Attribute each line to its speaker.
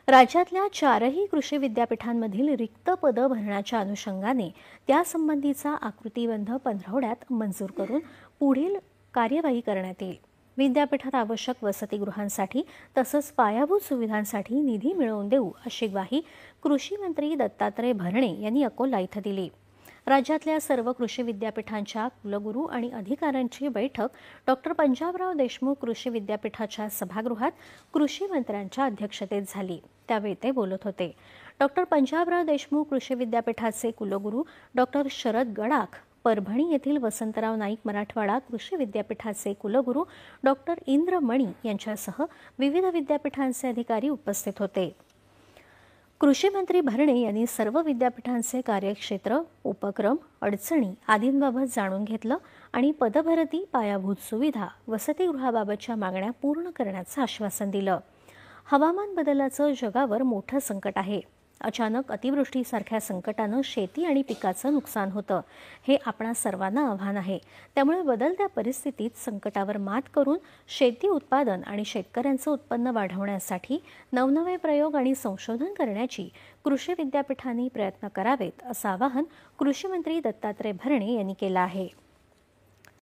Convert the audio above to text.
Speaker 1: राज्यातल्या 4ही कृषी विद्यापीठांमधील रिक्त पदं भरण्याच्या अनुषंगाने त्यासंबंधीचा आकृतीबंध पंधरवड्यात मंजूर करून पुढील कार्यवाही करण्यात येईल। विद्यापीठात आवश्यक वसतिगृहांसाठी तसंच पायाभूत सुविधांसाठी निधी मिळवून देऊ अशी ग्वाही कृषी मंत्री दत्तात्रय भरणे यांनी अकोला इथं दिली। राज्यातल्या सर्व कृषी विद्यापीठांच्या कुलगुरू आणि अधिकाऱ्यांची बैठक डॉक्टर पंजाबराव देशमुख कृषी विद्यापीठाच्या सभागृहात कृषी मंत्र्यांच्या अध्यक्षतेत झाली। त्यावेळी ते बोलत होते। डॉक्टर पंजाबराव देशमुख कृषी विद्यापीठाचे कुलगुरू डॉक्टर शरद गडाख, परभणी येथील वसंतराव नाईक मराठवाडा कृषी विद्यापीठाचे कुलगुरू डॉक्टर इंद्र मणी यांच्यासह विविध विद्यापीठांचे अधिकारी उपस्थित होते। कृषी मंत्री भरणे यांनी सर्व विद्यापीठांचे कार्यक्षेत्र, उपक्रम, अडचणी आदींबाबत जाणून घेतलं आणि पदभरती, पायाभूत सुविधा, वसतिगृहाबाबतच्या मागण्या पूर्ण करण्याचं आश्वासन दिलं। हवामान बदलाचं जगावर मोठं संकट आहे। अचानक अतिवृष्टीसारख्या संकटानं शेती आणि पिकाचं नुकसान होतं। हे आपणा सर्वांना आव्हान आहे। त्यामुळे बदलत्या परिस्थितीत संकटावर मात करून शेती उत्पादन आणि शेतकऱ्यांचं उत्पन्न वाढवण्यासाठी नवनवे प्रयोग आणि संशोधन करण्याची कृषी विद्यापीठांनी प्रयत्न करावेत असं आवाहन कृषी मंत्री दत्तात्रय भरणे यांनी केलं आहे।